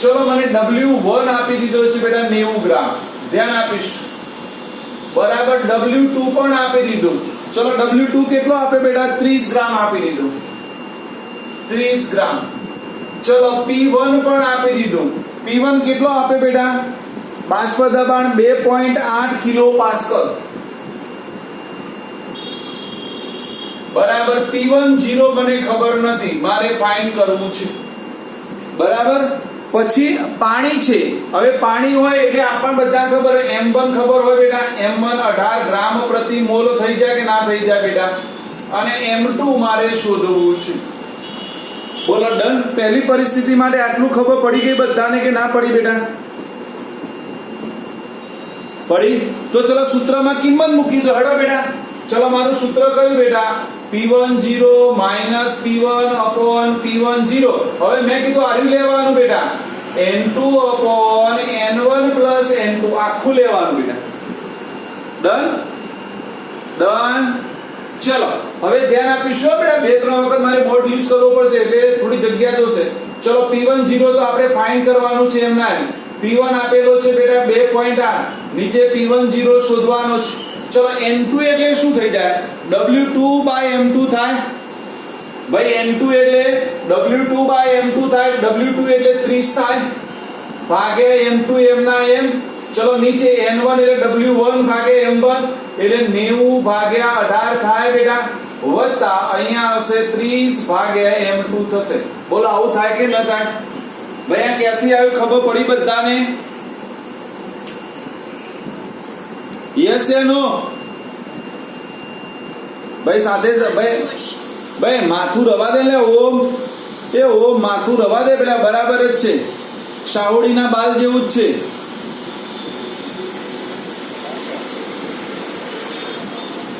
A: ચલો મને W1 આપી દીધો છે બેટા 90 ગ્રામ, ધ્યાન આપીશ. બરાબર. W2 પણ આપી દીધું. ચલો W2 કેટલો આપે બેટા? 30 ગ્રામ આપી દીધું, 30 ગ્રામ. ચલો P1 પણ આપી દીધું. P1 કેટલો આપે બેટા? બાષ્પ દબાણ 2.8 કિલો પાસ્કલ. બરાબર. P1 0 મને ખબર નથી, મારે ફાઇન્ડ કરવું છે. બરાબર. પછી પાણી છે. હવે પાણી હોય એટલે આપણને બધા ખબર, M1 ખબર હોય બેટા, M1 18 ગ્રામ પ્રતિ મોલ થઈ જાય કે ના થઈ જાય બેટા? અને M2 મારે શોધવું છે. બોલો ડન. પહેલી પરિસ્થિતિ માટે આટલું ખબર પડી ગઈ બધાને કે ના પડી બેટા? પડી. તો ચલો સૂત્રમાં કિંમત મૂકી દો. હડો બેટા. ચલો મારું સૂત્ર કયું બેટા? P10 P1 upon P10. હવે મેં કીધું આર્યું લેવાનું બેટા, N2 upon N1 plus N2 આખું લેવાનું બેટા. Done done. ચલો હવે ધ્યાન આપીશું બેટા, બે ત્રણ વખત મારે બોર્ડ યુઝ કરવો પડશે એટલે થોડી જગ્યા જોશે. ચલો P10 તો આપણે ફાઇન્ડ કરવાનું છે એમના. P1 આપેલો છે બેટા 2.8, નીચે P10 શોધવાનો છે. ચલો N2 એટલે શું થઈ જાય? W2 by M2 થાય ભાઈ. N2 એટલે W2 by M2 થાય. W2 એટલે 30 થાય ભાગ્યા M2 એમના એમ. ચલો નીચે N1 એટલે W1 ભાગ્યા M1 એટલે 90 ભાગ્યા 18 થાય બેટા, વત્તા અહીંયા આવશે 30 ભાગ્યા M2 થશે. બોલો આવું થાય કે ન થાય? ભાઈ આ ક્યાંથી આવ્યું ખબર પડી બધાને? યસ યા નો? ભાઈ સાથે ભાઈ માથું રવા દે લે. ઓમ એ ઓમ માથું રવા દે પેલા, બરાબર જ છે, શાહુડીના બાલ જેવું જ છે.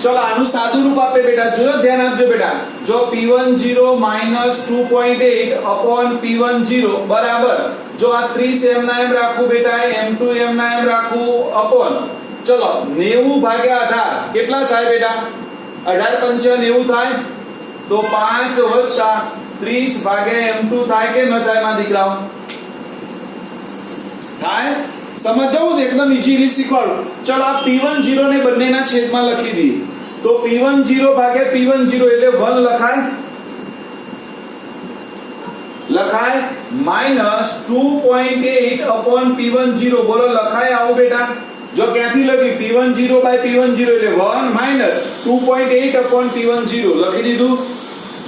A: ચલો આનું સાદું રૂપ આપે બેટા. જો ધ્યાન આપજો બેટા. જો P10 -2.8 upon P10 બરાબર. જો આ 30 એમ ના એમ રાખું બેટા, M2 એમ ના એમ રાખું upon. ચલો 90 ભાગ્યા 18 કેટલા થાય બેટા? 18 પંચા 90 થાય. તો 5 વત્તા 30 ભાગ્યા M2 થાય કે ન થાય માં દીકરાઓ? થાય. સમજાવું એકદમ ઈઝી રીત શીખવાડું. ચલો આ P10 ને બંનેના છેદમાં લખી દઈએ. તો P10 ભાગ્યા P10 એટલે 1 લખાય -2.8 upon P10. બોલો લખાય આવું બેટા? જો ક્યાંથી લખી? P10 by P10 એટલે 1 -2.8 upon P10 લખી દીધું.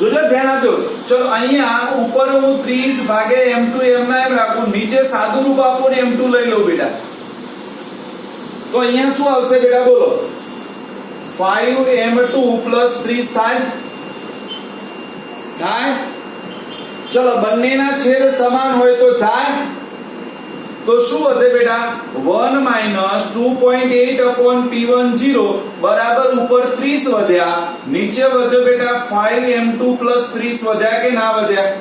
A: જોજો ધ્યાન આપજો. ચલો અહીંયા ઉપર હું 30 ભાગ્યા M2 એમના એમ રાખું, નીચે સાદું રૂપ આપું ને M2 લઈ લઉં બેટા. તો અહીંયા શું આવશે બેટા? બોલો 5M2 plus 30 થાય. ચલો બંનેના છેદ સમાન હોય તો જાય. તો શું વધે બેટા? 1 -2.8 upon P10 બરાબર ઉપર 30 વધ્યા, નીચે વધ્યો બેટા 5M2 plus 30 વધ્યા કે ના વધ્યા?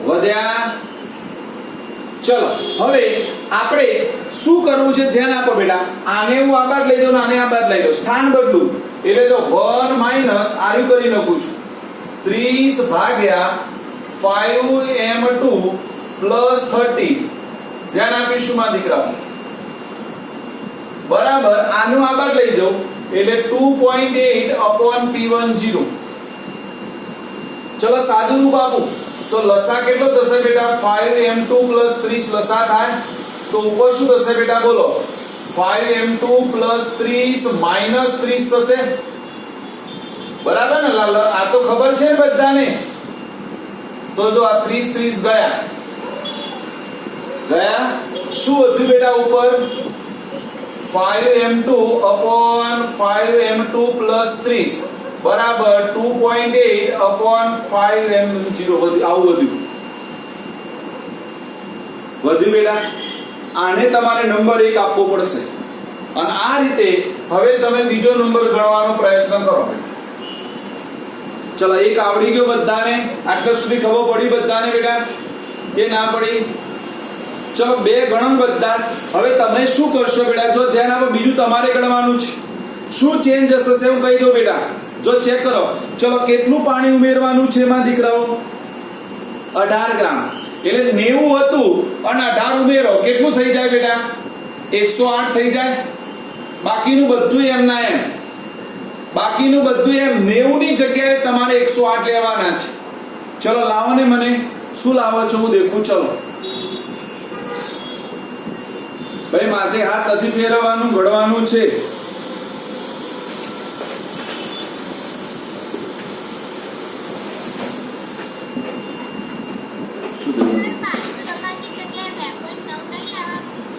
A: વધ્યા. ચલો હવે આપણે શું કરવું છે ધ્યાન આપો બેટા. આને હું આ બાદ લઈ જાઉં, આને આ બાદ લઈ જાઉં, સ્થાન બદલું એટલે તો 1 માઈનસ આર્યું કરી નાખું છું 30 ભાગ્યા 5M2 પ્લસ 30. ધ્યાન આપીશું માં દીકરા. બરાબર. આનું આ બાદ લઈ જાઉં એટલે 2.8 upon P10. ચલો સાદું રૂપ આપું તો લસા કેટલો થશે બેટા? 5M2 plus 30 લસા થાય. તો ઉપર શું થશે બેટા? બોલો 5M2 plus 30 minus 30 થશે. બરાબર ને? આ તો ખબર છે ને બધાને. તો જો આ 30 ગયા. શું વધ્યું બેટા ઉપર? 5M2 upon 5M2 plus 30 બરાબર 2.8 upon 5M0 આવું વધ્યું બેટા. આને તમારે નંબર 1 આપવો પડશે. અને આ રીતે હવે તમે બીજો નંબર ગણવાનો પ્રયત્ન કરો. ચલો એક આવડી ગયો બધાને? આટલા સુધી ખબર પડી બધાને બેટા કે ના પડી? ચલો બે ગણો બધા. હવે તમે શું કરશો બેટા? જો ધ્યાન આપો, બીજું તમારે ગણવાનું છે. શું ચેન્જ હશે હું કહી દઉં બેટા. જો ચેક કરો. ચલો કેટલું પાણી ઉમેરવાનું છે એમાં દીકરાઓ? 18 ગ્રામ. એટલે 90 હતું અને 18 ઉમેરો, કેટલું થઈ જાય બેટા? 108 થઈ જાય. બાકીનું બધું એમ ના એમ, બાકીનું બધું એમ 90 ની જગ્યાએ તમારે 108 લેવાના છે. ચલો લાવો ને, મને શું લાવો છો હું દેખું. ચલો ભાઈ, માથે હાથ નથી ફેરવવાનું, ઘડવાનું છે.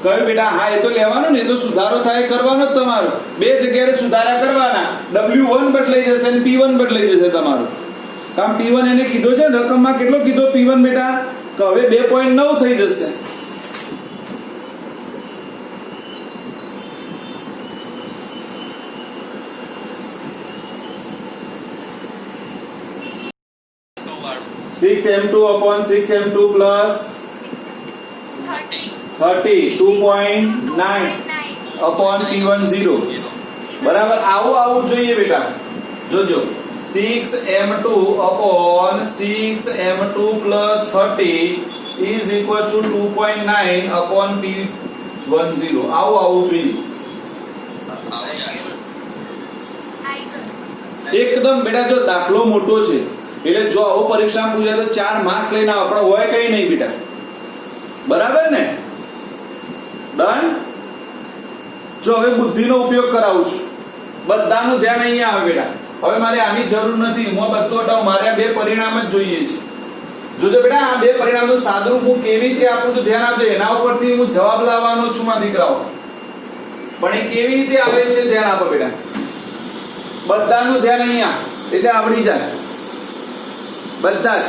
A: કયું બેટા? હા એ તો લેવાનું ને, એ તો સુધારો થાય કરવાનો જ તમારો. બે જગ્યાએ સુધારા કરવાના. W1 બદલાઈ જશે અને P1 બદલાઈ જશે તમારું. કામ P1 એને કીધો છે રકમમાં, કેટલો કીધો P1 બેટા? કે હવે 2.9 થઈ જશે. (6m2/6m2 plus 30 2.9 upon P10 બરાબર આવું જોઈએ બેટા. જોજો 6m2/6m2 plus 30 is equals to 2.9 upon P10. આવું જોઈએ એકદમ બેટા. જો દાખલો મોટો છે એટલે જો આવો પરીક્ષામાં પૂછાય તો 4 માર્ક્સ લઈને આવો, પણ હોય કઈ નહીં બેટા. બરાબર ને? ડન. જો હવે બુદ્ધિનો ઉપયોગ કરાવું છું. બધાનું ધ્યાન અહીંયા આવે બેટા. હવે મારે આની જરૂર નથી, હું બધું હટાવું. મારે આ બે પરિણામ જ જોઈએ છે. જોજો બેટા, આ બે પરિણામનું સાદુરૂપ હું કેવી રીતે આપું છું ધ્યાન આપજો. એના ઉપરથી હું જવાબ લાવવાનો છું માં દીકરાઓ. પણ એ કેવી રીતે આવે છે ધ્યાન આપો બેટા. બધાનું ધ્યાન અહીંયા, એટલે આવડી જાય બધા જ.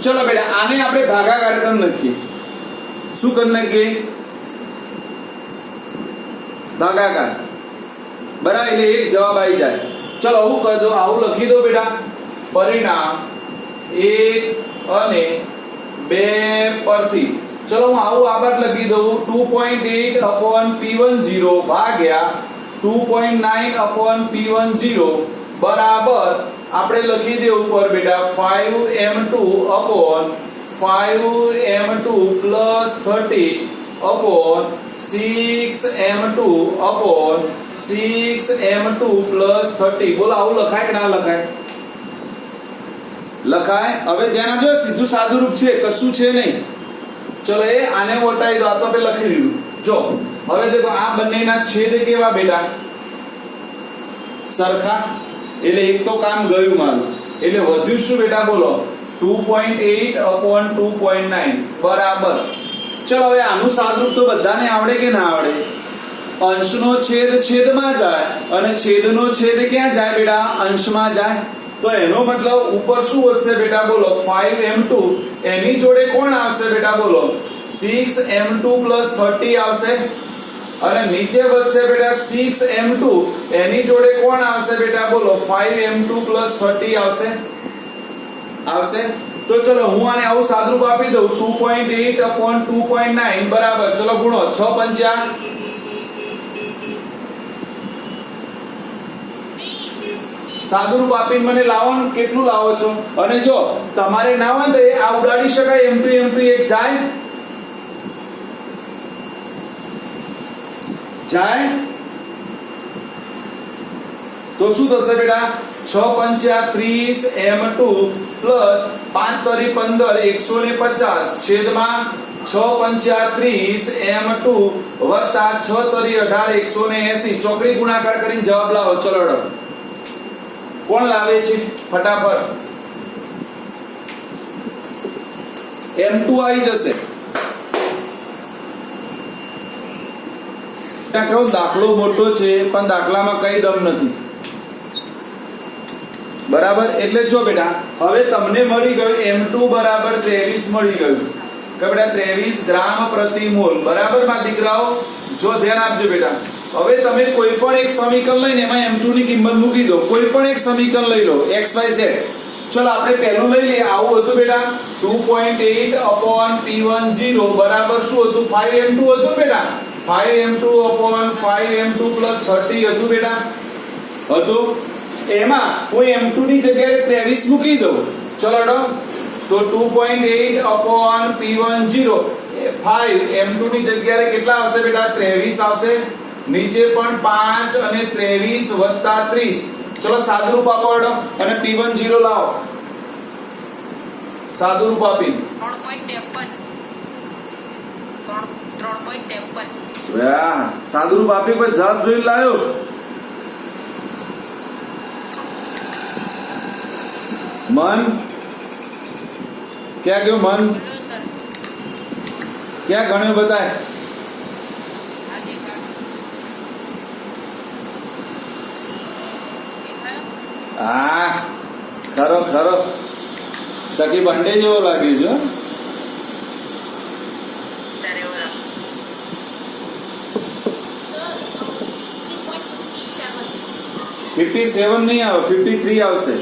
A: ચલો બેટા, આને આપણે ભાગાકાર કરી નાખીએ. શું કરી નાખીએ? ભાગાકાર. બરાબર, એટલે એક જવાબ આવી જાય. ચલો હું કરી દો, આવું લખી દો બેટા. પરિણામ 1 અને 2 પરથી ચલો હું આવું આગળ લખી દઉં. 2.8 upon P10 ભાગ્યા 2.9 upon P10 બરાબર આપણે લખી દે ઉપર બેટા 5m2 upon 5m2 plus 30 upon 6m2 upon 6m2 plus 30. બોલો આવું લખાય કે ના લખાય? લખાય. હવે ધ્યાન આપજો, સીધું સાદું રૂપ છે, કશું છે નહીં. ચલો એ આને વટાવી દો, આ તો આપણે લખી દીધું. જો હવે દેખો આ બંનેના છેદ કેવા બેટા? સરખા. એટલે એક તો કામ ગયું મારું. એટલે વધ્યું શું બેટા? બોલો 2.8 upon 2.9 બરાબર. ચલો હવે આનું સાદુરૂપ તો બધાને આવડે કે ના આવડે? અંશનો છેદ છેદમાં જાય અને છેદનો છેદ ક્યાં જાય બેટા? અંશમાં જાય. તો એનો મતલબ ઉપર શું વધશે બેટા? બોલો 5m2 એની જોડે કોણ આવશે બેટા? બોલો 6m2 plus 30 આવશે. અને નીચે વધશે બેટા 6m2 એની જોડે કોણ આવશે બેટા? બોલો 5m2 plus 30 આવશે. તો ચલો હું આને આવું સાદુરૂપ આપી દઉં. 2.8 upon 2.9 બરાબર. ચલો ગુણો 6 પંચા સાદુરૂપ આપીને મને લાવો ને, કેટલું લાવો છો? અને જો તમારે ના હોય તો આ ઉડાડી શકાય. m2 એક જાય તો શું થશે બેટા? 6 પંચા 30 m2 પ્લસ 5 તરી 15 150 છેદમાં 6 પંચા 30 m2 વત્તા 6 તરી 18 180. ચોકડી ગુણાકાર કરીને જવાબ લાવો. ચલો રડો. કોણ લાવે છે ફટાફટ? m2 આવી જશે. ત્યાં કહું દાખલો મોટો છે પણ દાખલામાં કઈ દમ નથી. બરાબર. એટલે જો બેટા હવે તમને મળી ગયું m2 બરાબર 23 મળી ગયું કે બેટા 23 ગ્રામ પ્રતિ મોલ. બરાબર માં દીકરાઓ? જો ધ્યાન આપજો બેટા. હવે તમે કોઈ પણ એક સમીકરણ લઈને એમાં m2 ની કિંમત મૂકી દો. કોઈ પણ એક સમીકરણ લઈ લો xyz. ચલો આપણે પહેલું લઈ લઈએ. આવું હતું બેટા 2.8 upon p10 બરાબર શું હતું? 5m2 હતું બેટા. 5m2 upon 5m2 plus 30 હતું બેટા. હતું. એમાં હું m2 ની જગ્યાએ 23 મૂકી દઉં. ચલો ડો. તો 2.8 upon p10 5 m2 ની જગ્યાએ કેટલા આવશે બેટા? 23 આવશે. નીચે પણ 5 અને 23 વત્તા 30. ચલો સાદુરૂપ આપો બેટો અને p10 લાવો. સાદુરૂપ આપી
B: 3.53
A: વાહ, સાદુરૂપ આપી કોઈ જવાબ જોઈ લાયો. મન क्या गयो मन
B: बोलो सर
A: क्या गणे बताए?
B: आगे का देखा
A: આ ખરો ખરો ચકી બંડે જેવો લાગે છે હો.
B: तेरे वाला सर 3.57
A: 57 નહીં આવે, 53 આવશે.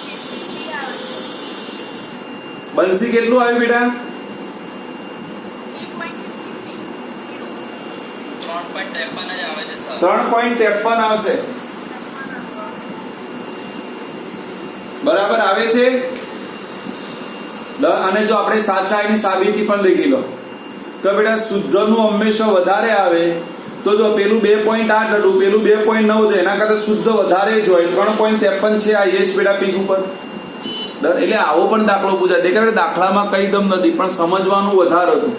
B: 63 hours
A: બંસી કેટલું આવ્યું બેટા?
B: 3.63
A: 3.53 આવશે. બરાબર આવે છે. અને જો આપણે સાચા એની સાબિતી પણ લખી લો તો બેટા શુદ્ધનું હંમેશા વધારે આવે. તો જો પેલું 2.8 હતું, પેલું 2.9 છે, એના કરતા શુદ્ધ વધારે જ હોય. 3.53 છે આ યશ બેટા પીક ઉપર. એટલે આવો પણ દાખલો પૂછાય. દેખાય દાખલામાં કઈ દમ નથી પણ સમજવાનું વધારે હતું.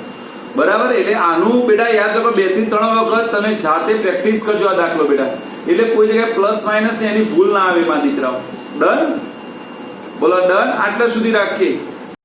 A: બરાબર. એટલે આનું બેટા યાદ રાખો 2 થી 3 વખત તમે જાતે પ્રેક્ટિસ કરજો આ દાખલો બેટા. એટલે કોઈ જગ્યાએ પ્લસ માઇનસ ની એની ભૂલ ના આવે માં દીકરાઓ. ડન? બોલો ડન. આટલા સુધી રાખીએ.